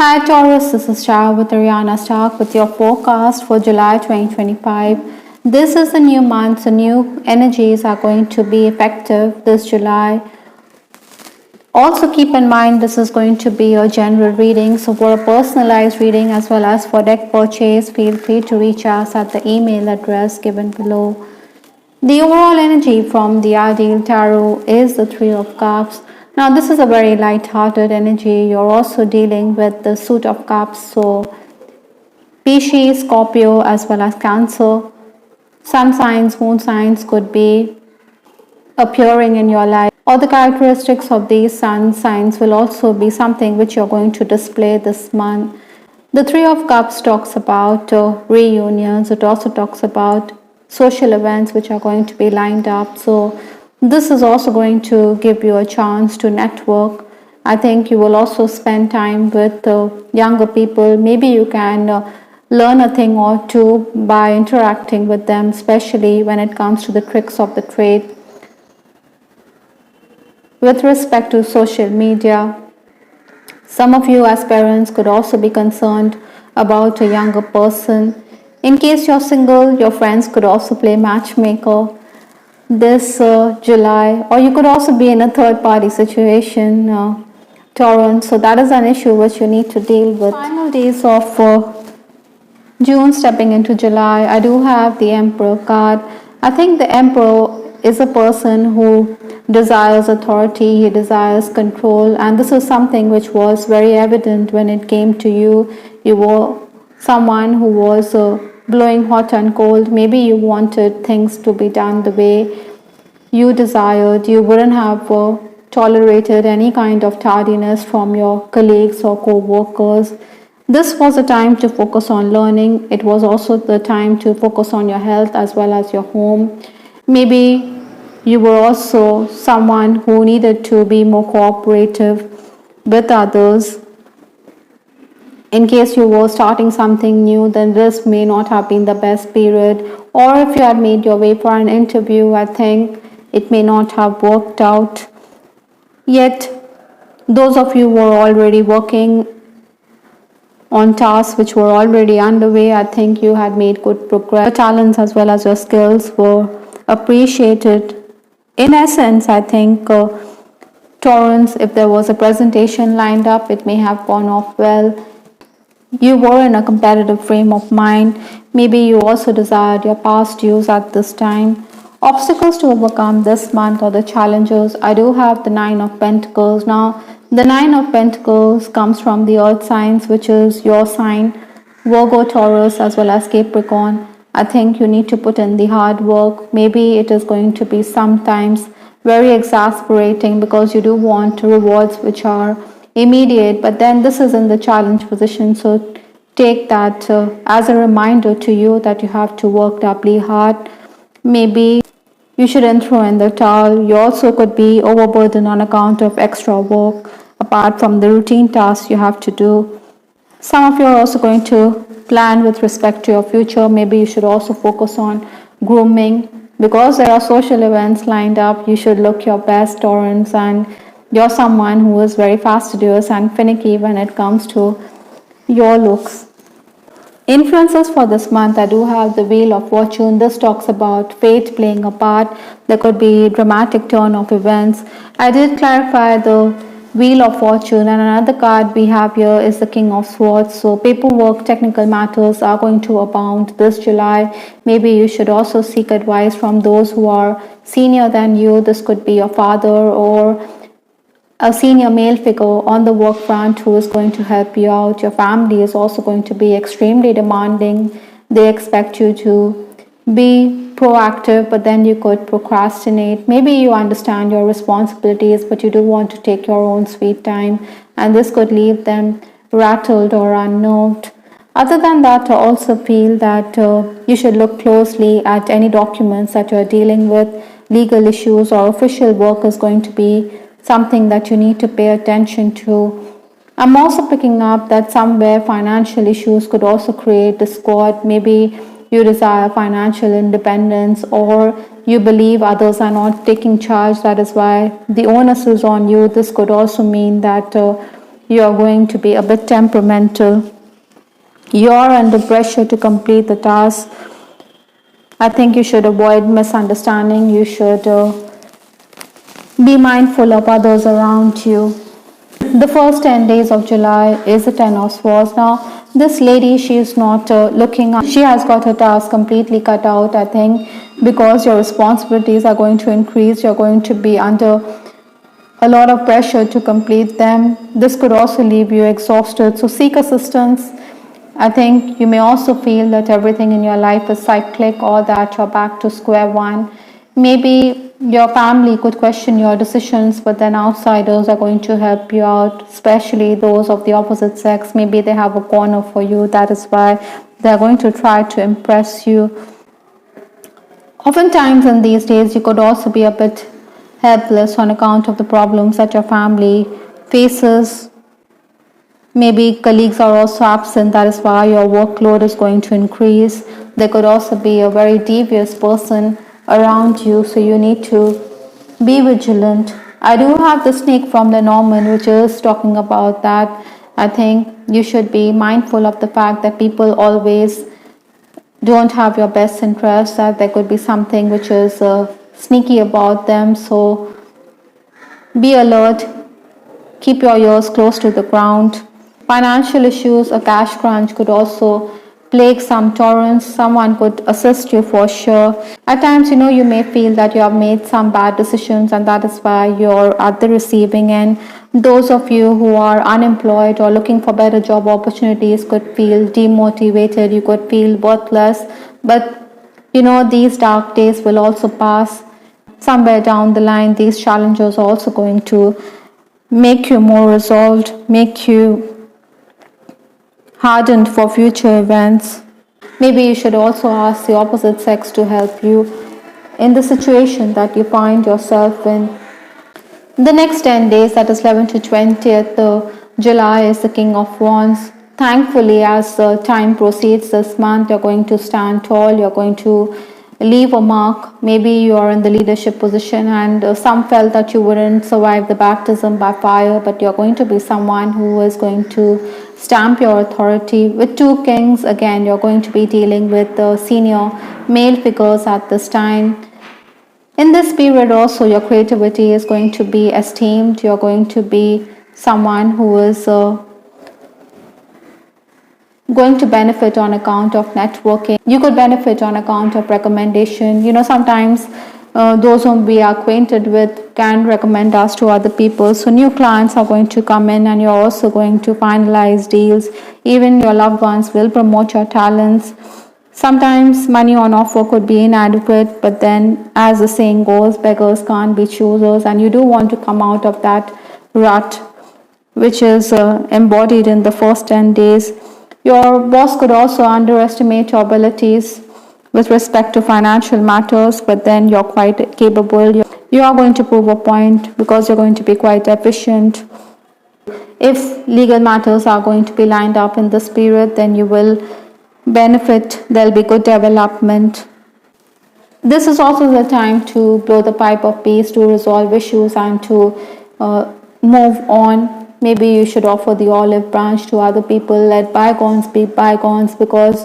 Hi Taurus, this is Shah with Ariana Stark with your forecast for July 2025. This is a new month, so new energies are going to be effective this July. Also keep in mind this is going to be a general reading, so for a personalized reading as well as for deck purchase, feel free to reach us at the email address given below. The overall energy from the ideal tarot is the Three of Cups. Now this is a very light-hearted energy. You're also dealing with the Suit of Cups, so Pisces, Scorpio as well as Cancer. Sun signs, moon signs could be appearing in your life, or the characteristics of these sun signs will also be something which you're going to display this month. The Three of Cups talks about reunions. It also talks about social events which are going to be lined up. So this is also going to give you a chance to network. I think you will also spend time with younger people. Maybe you can learn a thing or two by interacting with them, especially when it comes to the tricks of the trade. With respect to social media, some of you as parents could also be concerned about a younger person. In case you're single, your friends could also play matchmaker this July, or you could also be in a third party situation, Taurus. So that is an issue which you need to deal with. Final days of June stepping into July, I do have the Emperor card. I think the Emperor is a person who desires authority, he desires control, and this is something which was very evident when it came to you. You were someone who was blowing hot and cold. Maybe you wanted things to be done the way you desired. You wouldn't have tolerated any kind of tardiness from your colleagues or co-workers. This was a time to focus on learning. It was also the time to focus on your health as well as your home. Maybe you were also someone who needed to be more cooperative with others. In case you were starting something new, then this may not have been the best period. Or if you had made your way for an interview, I think it may not have worked out. Yet, those of you who were already working on tasks which were already underway, I think you had made good progress. Your talents as well as your skills were appreciated. In essence, I think Taurus, if there was a presentation lined up, it may have gone off well. You were in a competitive frame of mind. Maybe you also desired your past dues at this time. Obstacles to overcome this month or the challenges. I do have the Nine of Pentacles. Now, the Nine of Pentacles comes from the earth signs, which is your sign, Virgo, Taurus, as well as Capricorn. I think you need to put in the hard work. Maybe it is going to be sometimes very exasperating because you do want rewards which are immediate, but then this is in the challenge position. So take that as a reminder to you that you have to work doubly hard. Maybe you shouldn't throw in the towel. You also could be overburdened on account of extra work apart from the routine tasks you have to do. Some of you are also going to plan with respect to your future. Maybe you should also focus on grooming because there are social events lined up. You should look your best, Taurus, and you're someone who is very fastidious and finicky when it comes to your looks. Influences for this month, I do have the Wheel of Fortune. This talks about fate playing a part. There could be a dramatic turn of events. I did clarify the Wheel of Fortune, and another card we have here is the King of Swords. So paperwork, technical matters are going to abound this July. Maybe you should also seek advice from those who are senior than you. This could be your father or a senior male figure on the work front who is going to help you out. Your family is also going to be extremely demanding. They expect you to be proactive, but then you could procrastinate. Maybe you understand your responsibilities, but you do want to take your own sweet time, and this could leave them rattled or unnerved. Other than that, I also feel that you should look closely at any documents that you're dealing with. Legal issues or official work is going to be something that you need to pay attention to. I'm also picking up that somewhere financial issues could also create discord. Maybe you desire financial independence, or you believe others are not taking charge. That is why the onus is on you. This could also mean that you're going to be a bit temperamental. You're under pressure to complete the task. I think you should avoid misunderstanding. You should be mindful of others around you. The first 10 days of July is the 10 of Swords. Now, this lady, she is not looking up. She has got her task completely cut out, I think, because your responsibilities are going to increase. You're going to be under a lot of pressure to complete them. This could also leave you exhausted. So seek assistance. I think you may also feel that everything in your life is cyclic or that you're back to square one. Maybe your family could question your decisions, but then outsiders are going to help you out, especially those of the opposite sex. Maybe they have a corner for you. That is why they're going to try to impress you. Oftentimes in these days, you could also be a bit helpless on account of the problems that your family faces. Maybe colleagues are also absent, that is why your workload is going to increase. There could also be a very devious person around you, so you need to be vigilant. I do have the snake from the Norman, which is talking about that. I think you should be mindful of the fact that people always don't have your best interests, that there could be something which is sneaky about them. So be alert, keep your ears close to the ground. Financial issues, a cash crunch could also plague some Taurus. Someone could assist you for sure. At times, you may feel that you have made some bad decisions, and that is why you're at the receiving end. Those of you who are unemployed or looking for better job opportunities could feel demotivated. You could feel worthless. But these dark days will also pass. Somewhere down the line, these challenges are also going to make you more resolved, make you hardened for future events. Maybe you should also ask the opposite sex to help you in the situation that you find yourself in. The next 10 days, that is 11th to 20th July, is the King of Wands. Thankfully, as time proceeds this month, you're going to stand tall, you're going to leave a mark. Maybe you are in the leadership position, and some felt that you wouldn't survive the baptism by fire, but you're going to be someone who is going to stamp your authority. With two kings, again, you're going to be dealing with senior male figures at this time. In this period also, your creativity is going to be esteemed. You're going to be someone who is going to benefit on account of networking. You could benefit on account of recommendation. Sometimes those whom we are acquainted with can recommend us to other people. So new clients are going to come in, and you're also going to finalize deals. Even your loved ones will promote your talents. Sometimes money on offer could be inadequate, but then, as the saying goes, beggars can't be choosers, and you do want to come out of that rut, which is embodied in the first 10 days. Your boss could also underestimate your abilities with respect to financial matters, but then you're quite capable. You are going to prove a point because you're going to be quite efficient. If legal matters are going to be lined up in this period, then you will benefit. There'll be good development. This is also the time to blow the pipe of peace, to resolve issues, and to move on. Maybe you should offer the olive branch to other people. Let bygones be bygones, because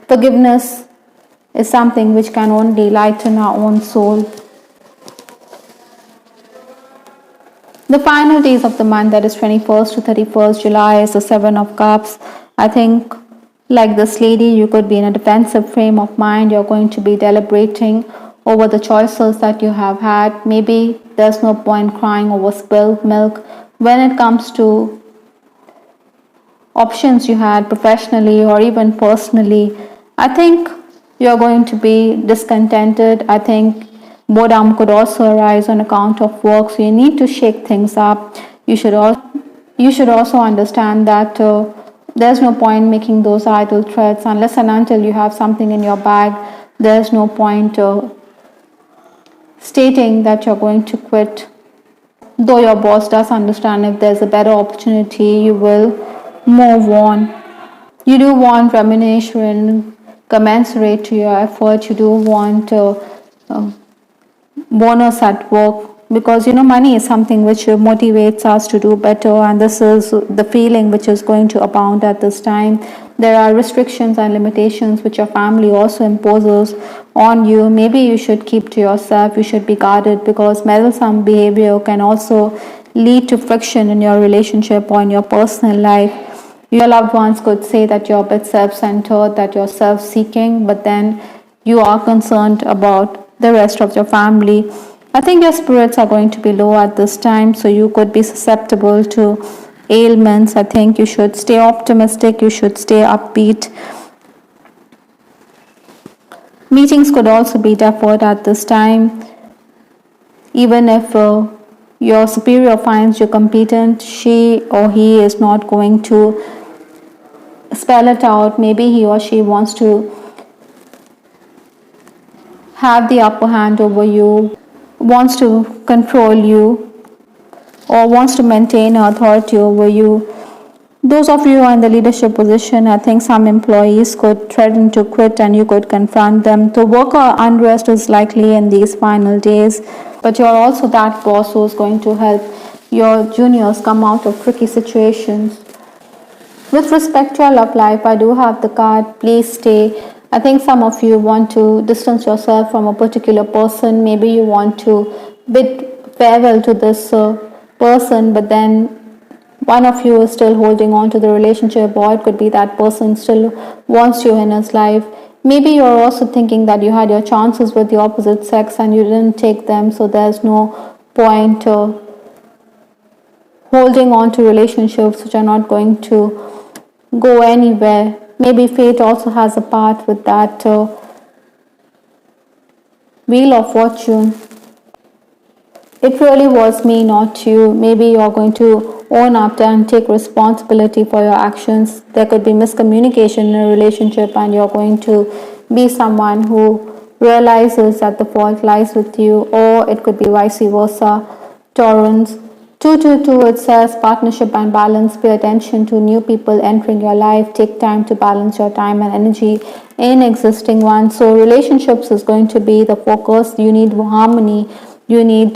forgiveness is something which can only lighten our own soul. The final days of the month, that is 21st to 31st July, is the Seven of Cups. I think, like this lady, you could be in a defensive frame of mind. You're going to be deliberating over the choices that you have had. Maybe there's no point crying over spilled milk. When it comes to options you had professionally or even personally, I think you're going to be discontented. I think boredom could also arise on account of work, so you need to shake things up. You should also understand that there's no point making those idle threats unless and until you have something in your bag. There's no point stating that you're going to quit. Though your boss does understand, if there's a better opportunity, you will move on. You do want remuneration commensurate to your effort. You do want bonus at work. because money is something which motivates us to do better, and this is the feeling which is going to abound at this time. There are restrictions and limitations which your family also imposes on you. Maybe you should keep to yourself, you should be guarded, because meddlesome behavior can also lead to friction in your relationship or in your personal life. Your loved ones could say that you're a bit self-centered, that you're self-seeking, but then you are concerned about the rest of your family. I think your spirits are going to be low at this time, so you could be susceptible to ailments. I think you should stay optimistic, you should stay upbeat. Meetings could also be deferred at this time. Even if your superior finds you competent, she or he is not going to spell it out. Maybe he or she wants to have the upper hand over you, wants to control you, or wants to maintain authority over you. Those of you who are in the leadership position, I think some employees could threaten to quit and you could confront them. The worker unrest is likely in these final days, but you're also that boss who's going to help your juniors come out of tricky situations. With respect to your love life, I do have the card, please stay. I think some of you want to distance yourself from a particular person. Maybe you want to bid farewell to this person, but then one of you is still holding on to the relationship, or it could be that person still wants you in his life. Maybe you're also thinking that you had your chances with the opposite sex and you didn't take them, so there's no point holding on to relationships which are not going to go anywhere. Maybe fate also has a part with that wheel of fortune. It really was me, not you. Maybe you're going to own up and take responsibility for your actions. There could be miscommunication in a relationship and you're going to be someone who realizes that the fault lies with you, or it could be vice versa. Taurus. 222, it says partnership and balance. Pay attention to new people entering your life. Take time to balance your time and energy in existing ones. So relationships is going to be the focus. You need harmony. You need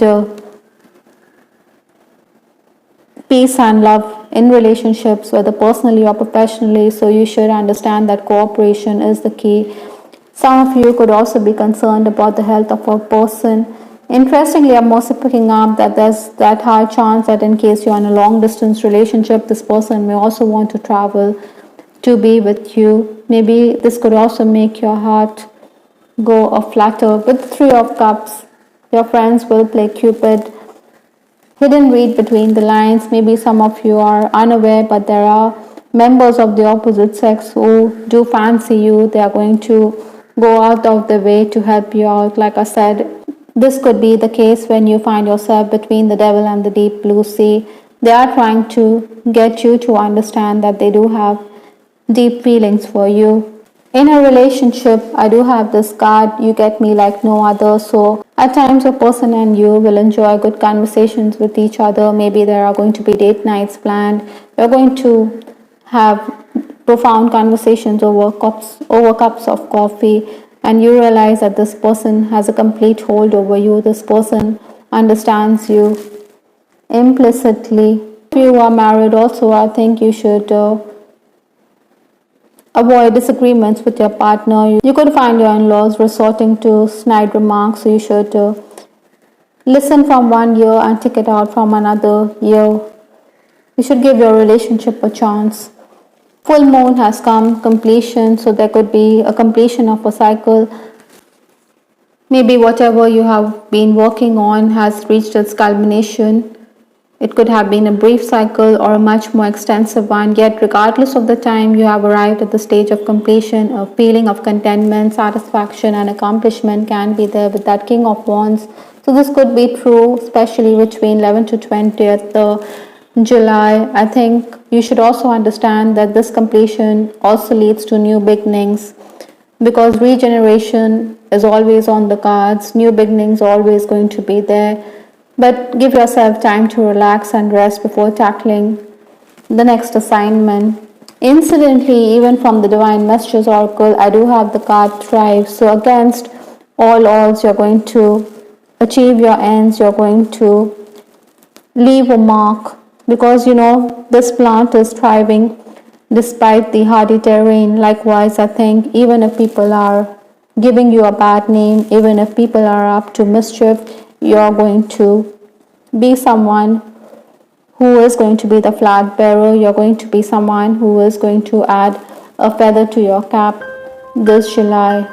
peace and love in relationships, whether personally or professionally. So you should understand that cooperation is the key. Some of you could also be concerned about the health of a person. Interestingly, I'm also picking up that there's that high chance that in case you're in a long distance relationship, this person may also want to travel to be with you. Maybe this could also make your heart go a flutter. With the Three of Cups, your friends will play Cupid. Hidden read between the lines. Maybe some of you are unaware, but there are members of the opposite sex who do fancy you. They are going to go out of their way to help you out. Like I said, this could be the case when you find yourself between the devil and the deep blue sea. They are trying to get you to understand that they do have deep feelings for you. In a relationship, I do have this card, you get me like no other. So at times a person and you will enjoy good conversations with each other. Maybe there are going to be date nights planned. You're going to have profound conversations over cups of coffee, and you realize that this person has a complete hold over you. This person understands you implicitly. If you are married also, I think you should avoid disagreements with your partner. You could find your in-laws resorting to snide remarks, so you should listen from one ear and take it out from another ear. You should give your relationship a chance. Full moon has come, completion, so there could be a completion of a cycle. Maybe whatever you have been working on has reached its culmination. It could have been a brief cycle or a much more extensive one, yet regardless of the time, you have arrived at the stage of completion. A feeling of contentment, satisfaction and accomplishment can be there with that King of Wands. So this could be true, especially between 11th to 20th July. I think you should also understand that this completion also leads to new beginnings, because regeneration is always on the cards. New beginnings are always going to be there. But give yourself time to relax and rest before tackling the next assignment. Incidentally, even from the Divine Messages Oracle, I do have the card Thrive. So against all odds, you're going to achieve your ends, you're going to leave a mark, because this plant is thriving despite the hardy terrain. Likewise, I think even if people are giving you a bad name, even if people are up to mischief, you're going to be someone who is going to be the flag bearer. You're going to be someone who is going to add a feather to your cap this July.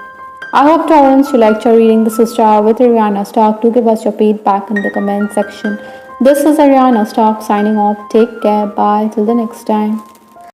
I hope, Taurus, you liked your reading. This is Star with Ariana Stock. Do give us your feedback in the comment section. This is Ariana Stock signing off. Take care. Bye. Till the next time.